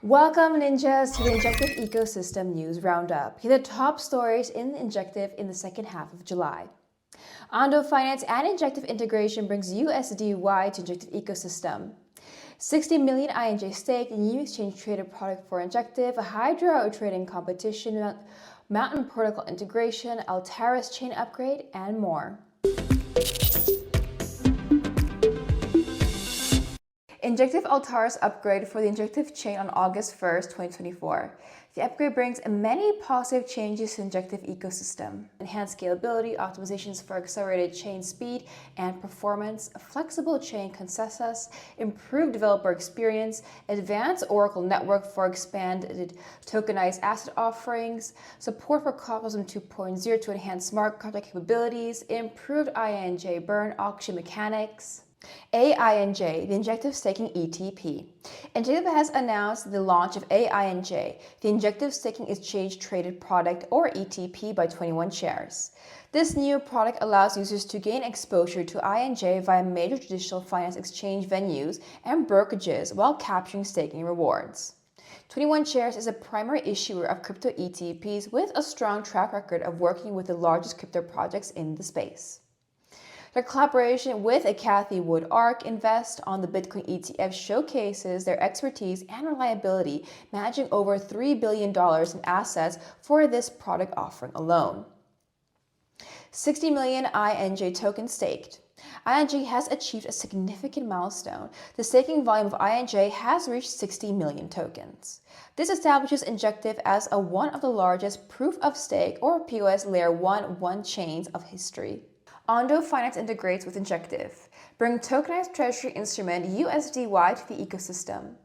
Welcome, ninjas, to the Injective Ecosystem News Roundup. Here are the top stories in Injective in the second half of July. Ondo Finance and Injective integration brings USDY to Injective Ecosystem. 60 million Ainj stake in new exchange-traded product for Injective, a hydro trading competition, mountain protocol integration, Altaris chain upgrade, and more. Injective Altaris upgrade for the Injective chain on August 1st, 2024. The upgrade brings many positive changes to the Injective ecosystem. Enhanced scalability, optimizations for accelerated chain speed and performance, a flexible chain consensus, improved developer experience, advanced Oracle network for expanded tokenized asset offerings, support for Capitalism 2.0 to enhance smart contract capabilities, improved Ainj burn auction mechanics. Ainj, the Injective Staking ETP. Injective has announced the launch of Ainj, the Injective Staking Exchange Traded Product or ETP by 21 shares. This new product allows users to gain exposure to Ainj via major traditional finance exchange venues and brokerages while capturing staking rewards. 21 Shares is a primary issuer of crypto ETPs with a strong track record of working with the largest crypto projects in the space. Their collaboration with Cathie Wood ARK Invest on the Bitcoin ETF showcases their expertise and reliability, managing over $3 billion in assets for this product offering alone. 60 million Ainj tokens staked. Ainj has achieved a significant milestone. The staking volume of Ainj has reached 60 million tokens. This establishes Injective as one of the largest proof-of-stake or POS Layer 1 chains of history. Ondo Finance integrates with Injective, bring tokenized treasury instrument USDY to the ecosystem.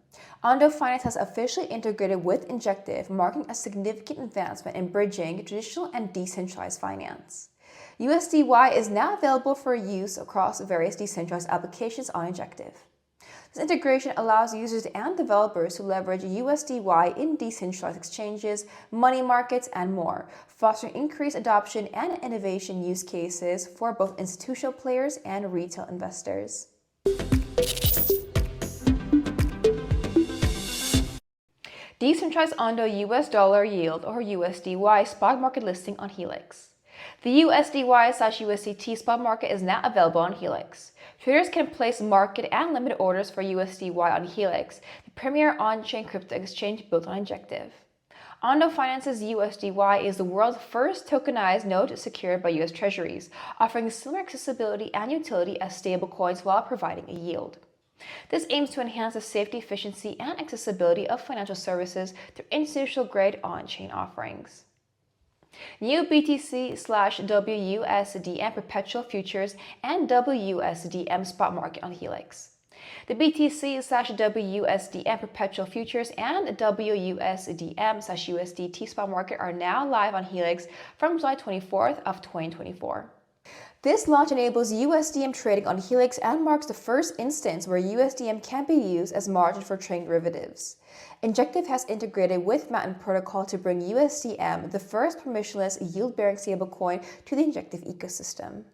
Ondo Finance has officially integrated with Injective, marking a significant advancement in bridging traditional and decentralized finance. USDY is now available for use across various decentralized applications on Injective. This integration allows users and developers to leverage USDY in decentralized exchanges, money markets, and more, fostering increased adoption and innovation use cases for both institutional players and retail investors. Decentralized Ondo US dollar yield or USDY spot market listing on Helix. The USDY/USDT spot market is now available on Helix. Traders can place market and limit orders for USDY on Helix, the premier on-chain crypto exchange built on Injective. Ondo Finance's USDY is the world's first tokenized node secured by US Treasuries, offering similar accessibility and utility as stablecoins while providing a yield. This aims to enhance the safety, efficiency, and accessibility of financial services through institutional-grade on-chain offerings. New BTC/WUSDM perpetual futures and WUSDM spot market on Helix. The BTC/WUSDM perpetual futures and WUSDM/USDT spot market are now live on Helix from July 24th of 2024. This launch enables USDM trading on Helix and marks the first instance where USDM can be used as margin for trading derivatives. Injective has integrated with Mountain Protocol to bring USDM, the first permissionless yield-bearing stablecoin, to the Injective ecosystem.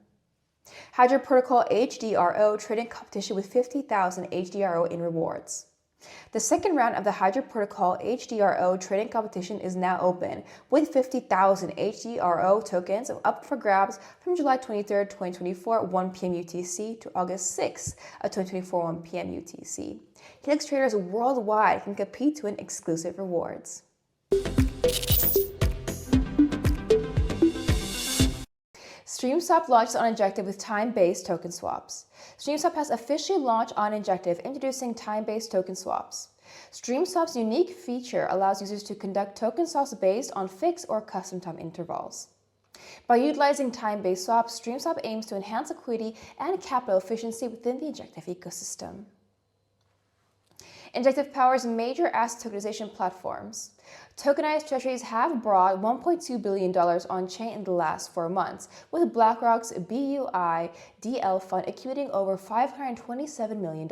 Hydro Protocol HDRO trading competition with 50,000 HDRO in rewards. The second round of the Hydro Protocol HDRO trading competition is now open, with 50,000 HDRO tokens up for grabs from July 23, 2024, 1 p.m. UTC to August 6, 2024, 1 p.m. UTC. Helix traders worldwide can compete to win exclusive rewards. StreamSwap launches on Injective with time-based token swaps. StreamSwap has officially launched on Injective, introducing time-based token swaps. StreamSwap's unique feature allows users to conduct token swaps based on fixed or custom time intervals. By utilizing time-based swaps, StreamSwap aims to enhance liquidity and capital efficiency within the Injective ecosystem. Injective powers major asset tokenization platforms. Tokenized treasuries have brought $1.2 billion on-chain in the last 4 months, with BlackRock's BUIDL fund accumulating over $527 million.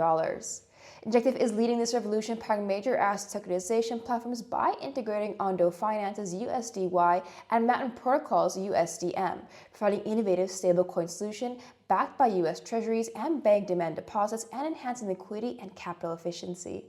Injective is leading this revolution, powering major asset tokenization platforms by integrating Ondo Finance's USDY and Mountain Protocol's USDM, providing innovative stablecoin solution backed by US Treasuries and bank demand deposits and enhancing liquidity and capital efficiency.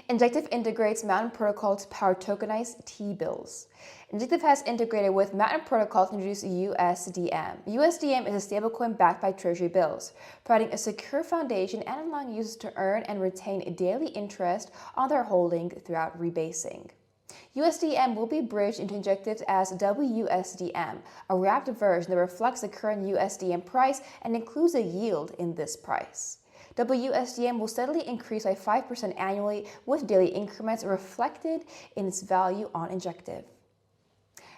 Injective integrates Mountain Protocol to power tokenized T-bills. Injective has integrated with Mountain Protocol to introduce Usdm. Usdm is a stablecoin backed by treasury bills, providing a secure foundation and allowing users to earn and retain daily interest on their holding throughout rebasing. Usdm will be bridged into Injectives as WUSDM, a wrapped version that reflects the current USDM price and includes a yield in this price. WUSDM will steadily increase by 5% annually, with daily increments reflected in its value on Injective.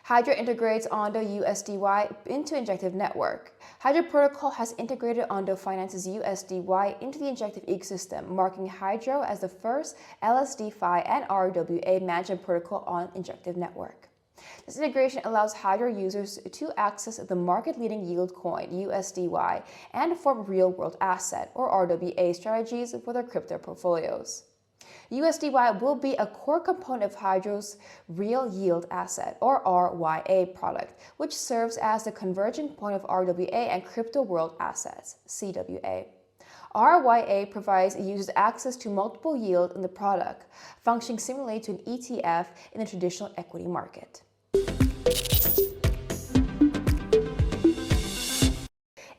Hydra integrates Ondo USDY into Injective Network. Hydra Protocol has integrated Ondo Finance's USDY into the Injective ecosystem, marking Hydra as the first LSDFi and RWA management protocol on Injective Network. This integration allows Hydra users to access the market-leading yield coin, USDY, and form real-world asset, or RWA, strategies for their crypto portfolios. USDY will be a core component of Hydra's real yield asset, or RYA product, which serves as the converging point of RWA and crypto world assets, CWA. RYA provides users access to multiple yield in the product, functioning similarly to an ETF in the traditional equity market.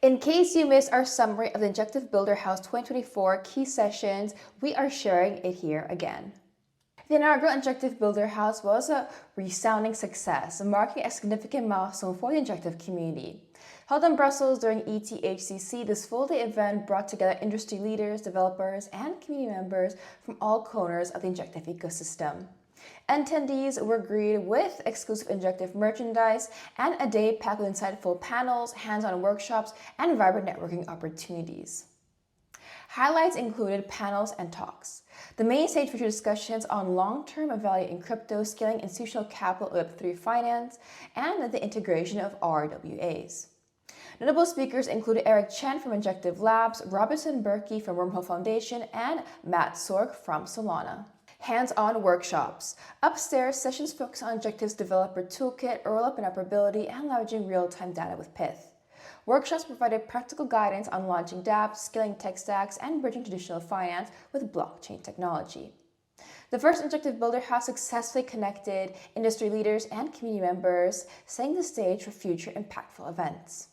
In case you missed our summary of the Injective Builder House 2024 key sessions, we are sharing it here again. The inaugural Injective Builder House was a resounding success, marking a significant milestone for the Injective community. Held in Brussels during ETHCC, this full-day event brought together industry leaders, developers, and community members from all corners of the Injective ecosystem. Attendees were greeted with exclusive Injective merchandise and a day packed with insightful panels, hands-on workshops, and vibrant networking opportunities. Highlights included panels and talks. The main stage featured discussions on long-term value in crypto, scaling institutional capital Web3 finance, and the integration of RWAs. Notable speakers included Eric Chen from Injective Labs, Robinson Berkey from Wormhole Foundation, and Matt Sorg from Solana. Hands-on workshops. Upstairs, sessions focus on Injective's developer toolkit, roll-up interoperability, and leveraging real-time data with pyth. Workshops provided practical guidance on launching dApps, scaling tech stacks, and bridging traditional finance with blockchain technology. The first Injective Builder House successfully connected industry leaders and community members, setting the stage for future impactful events.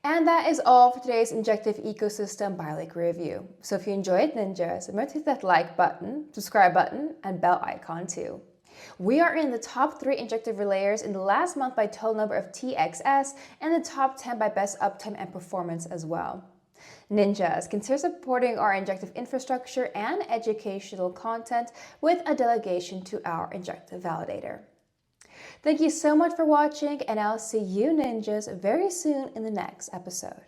And that is all for today's Injective Ecosystem Biweek review. So if you enjoyed Ninjas, remember to hit that like button, subscribe button, and bell icon too. We are in the top 3 Injective relayers in the last month by total number of TXS and the top 10 by best uptime and performance as well. Ninjas, consider supporting our Injective infrastructure and educational content with a delegation to our Injective validator. Thank you so much for watching, and I'll see you ninjas very soon in the next episode.